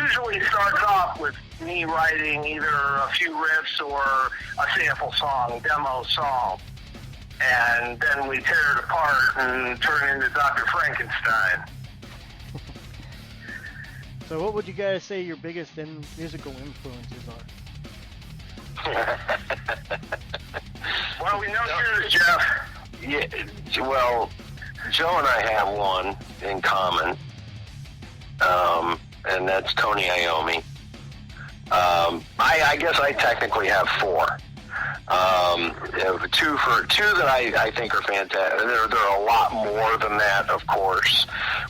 usually starts off with me writing either a few riffs or a sample song, demo song. And then we tear it apart and turn it into Dr. Frankenstein. So what would you guys say your biggest musical influences are? Well, we know yours, Jeff. Yeah, well, Joe and I have one in common, and that's Tony Iommi. I guess I technically have four. Two that I think are fantastic. There are a lot more than that, of course,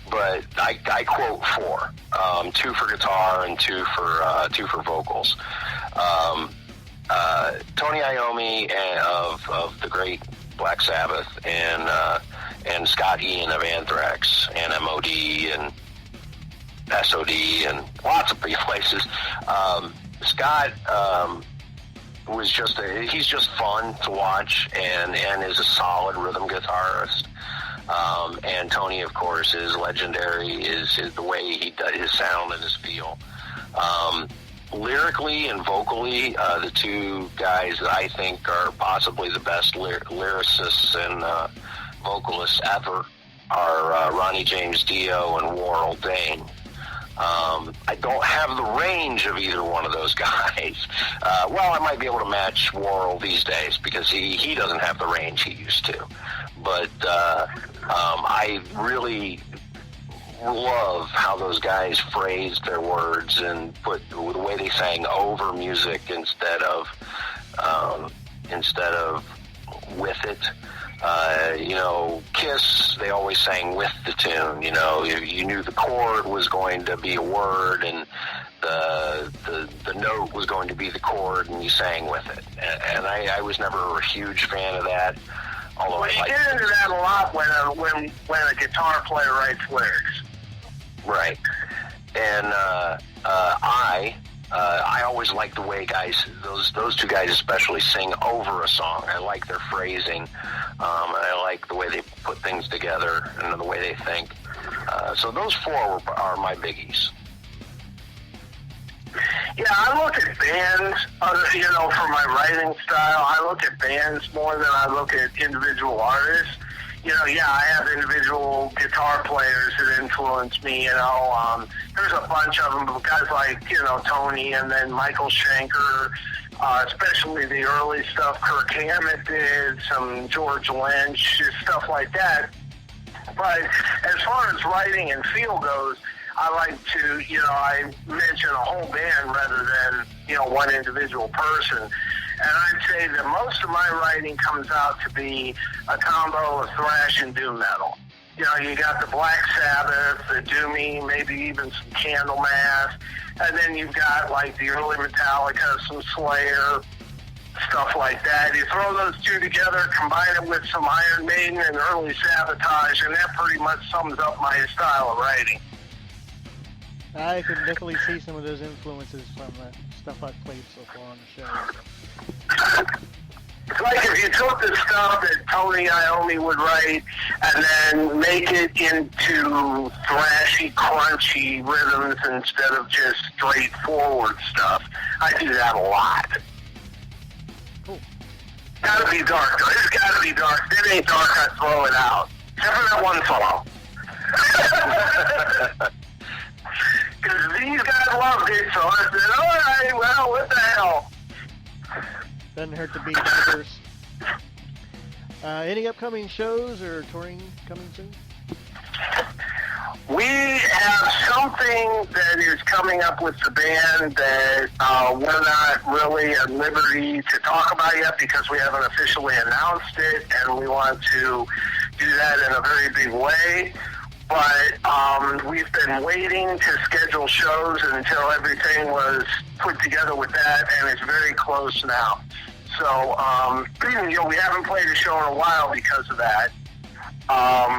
but I quote four. Two for guitar and two for vocals. Tony Iommi of the great Black Sabbath and Scott Ian of Anthrax and MOD and SOD and lots of places. Scott was he's just fun to watch and is a solid rhythm guitarist. And Tony, of course, is legendary, is the way he does his sound and his feel. Lyrically and vocally, the two guys that I think are possibly the best lyricists and vocalists ever are Ronnie James Dio and Warrell Dane. I don't have the range of either one of those guys. Well, I might be able to match Warrell these days because he doesn't have the range he used to. But I really love how those guys phrased their words and put the way they sang over music instead of with it. Kiss, they always sang with the tune. You knew the chord was going to be a word and the note was going to be the chord, and you sang with it. And I was never a huge fan of that. Although you get into that a lot when a guitar player writes lyrics. Right. And I always like the way those two guys especially sing over a song. I like their phrasing, and I like the way they put things together and the way they think. So those four are my biggies. Yeah, I look at bands, for my writing style. I look at bands more than I look at individual artists. I have individual guitar players that influence me, There's a bunch of them, guys like, Tony and then Michael Schenker, especially the early stuff Kirk Hammett did, some George Lynch, stuff like that. But as far as writing and feel goes, I like to, I mention a whole band rather than, one individual person. And I'd say that most of my writing comes out to be a combo of thrash and doom metal. You got the Black Sabbath, the doomy, maybe even some Candlemass, and then you've got like the early Metallica, some Slayer, stuff like that. You throw those two together, combine it with some Iron Maiden and early Sabotage, and that pretty much sums up my style of writing. I could definitely see some of those influences from the stuff I've played so far on the show. It's like if you took the stuff that Tony Iommi would write and then make it into thrashy, crunchy rhythms instead of just straightforward stuff. I do that a lot. Cool. Gotta be dark, though. It's gotta be dark. If it ain't dark, I throw it out. Except for that one song. Because these guys loved it, so I said, all right, well, what the hell? Doesn't hurt to be diverse. Any upcoming shows or touring coming soon? We have something that is coming up with the band that we're not really at liberty to talk about yet because we haven't officially announced it, and we want to do that in a very big way. But we've been waiting to schedule shows until everything was put together with that, and it's very close now. So, we haven't played a show in a while because of that.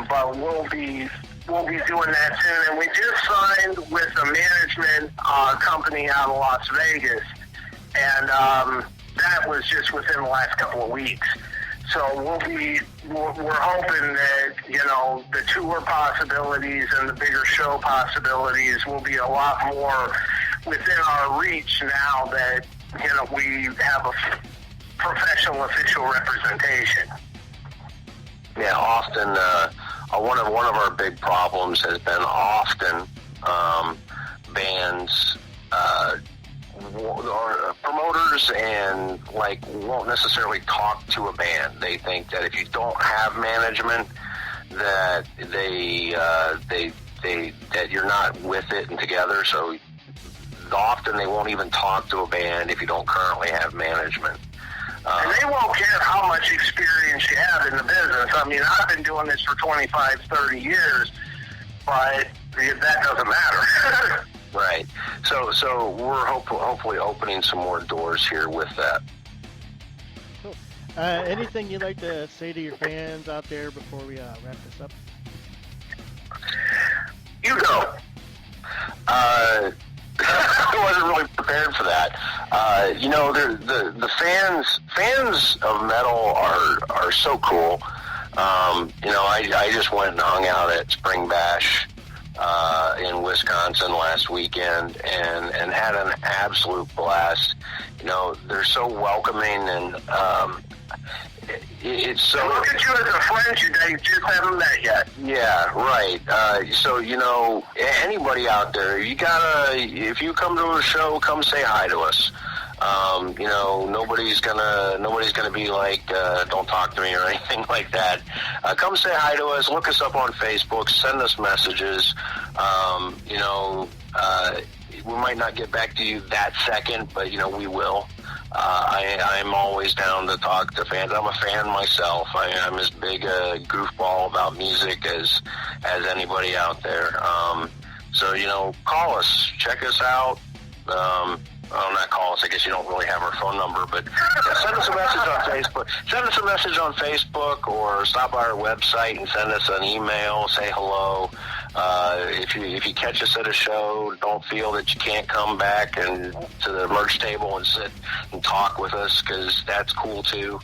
But we'll be doing that soon. And we just signed with a management company out of Las Vegas, and that was just within the last couple of weeks. So we're hoping that, the tour possibilities and the bigger show possibilities will be a lot more within our reach now that, you know, we have a professional official representation. Yeah, often one of our big problems has been often bands or promoters and like won't necessarily talk to a band. They think that if you don't have management, that that you're not with it and together. So often they won't even talk to a band if you don't currently have management. And they won't care how much experience you have in the business. I mean, I've been doing this for 25, 30 years, but that doesn't matter. Right. So we're hopefully opening some more doors here with that. Cool. Anything you'd like to say to your fans out there before we wrap this up? You go. I wasn't really prepared for that. You know, the fans of metal are so cool. You know, I just went and hung out at Spring Bash in Wisconsin last weekend and had an absolute blast. You know, they're so welcoming and it's so. And look at you as a friend, you just haven't met yet. Yeah, right. So, you know, anybody out there, you gotta, if you come to a show, come say hi to us. You know, nobody's gonna be like, don't talk to me or anything like that. Come say hi to us, look us up on Facebook, send us messages. You know, we might not get back to you that second, but, you know, we will. I'm always down to talk to fans. I'm a fan myself. I'm as big a goofball about music as anybody out there. So, you know, call us, check us out. Well, not call us. I guess you don't really have our phone number, but send us a message on Facebook. Send us a message on Facebook or stop by our website and send us an email. Say hello. If you catch us at a show, don't feel that you can't come back and to the merch table and sit and talk with us, because that's cool too.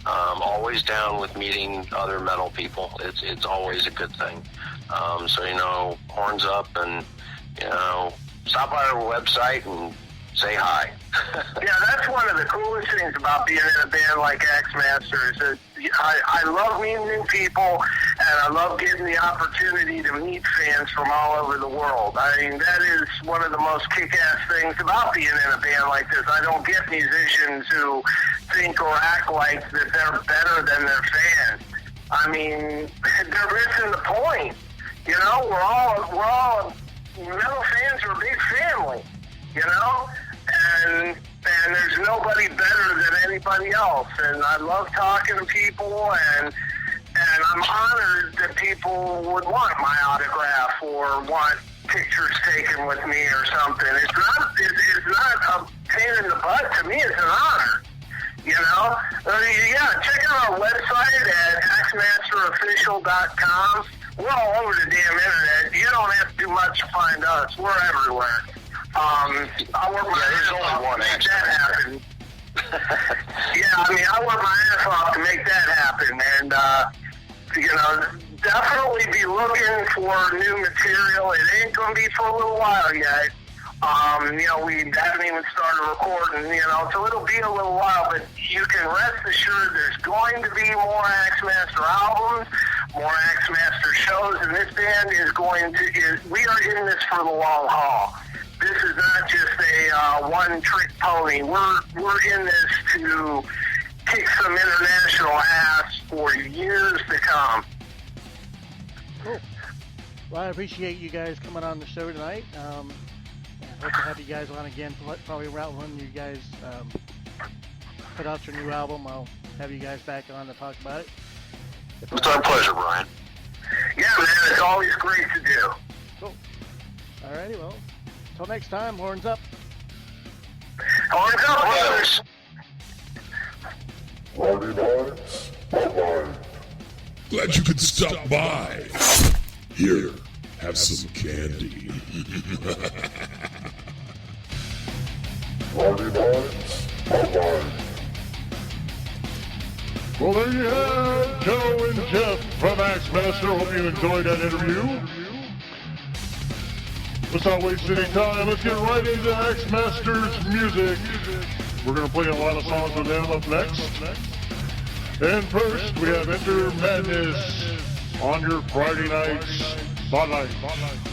Always down with meeting other metal people. It's always a good thing. So, you know, horns up and, you know, stop by our website and say hi. Yeah, that's one of the coolest things about being in a band like Axmaster is that I love meeting new people, and I love getting the opportunity to meet fans from all over the world. I mean, that is one of the most kick-ass things about being in a band like this. I don't get musicians who think or act like that they're better than their fans. I mean, they're missing the point. You know, we're all metal fans are a big family, you know? And there's nobody better than anybody else. And I love talking to people, and I'm honored that people would want my autograph or want pictures taken with me or something. It's not a pain in the butt. To me, it's an honor. You know? Yeah, check out our website at axmasterofficial.com. We're all over the damn internet. You don't have to do much to find us. We're everywhere. I work my ass off to make that happen. Yeah, I mean, I work my ass off to make that happen. And, you know, definitely be looking for new material. It ain't going to be for a little while yet. You know, we haven't even started recording, you know, so it'll be a little while, but you can rest assured there's going to be more Axmaster albums, more Axmaster shows, and this band we are in this for the long haul. This is not just a one-trick pony. We're in this to kick some international ass for years to come. Cool. Well, I appreciate you guys coming on the show tonight. I hope to have you guys on again, probably around when you guys put out your new album. I'll have you guys back on to talk about it. It's our pleasure, Brian. Yeah, man, it's always great to do. Cool. Alrighty, well, until next time, horns up. Horns up, brothers. Glad you could stop by. Here, have some candy. Well, there you have Joe and Jeff from Axmaster. Hope you enjoyed that interview. Let's not waste any time. Let's get right into X Masters music. We're going to play a lot of songs with them up next. And first, we have Enter Madness on your Friday nights. Bye-bye.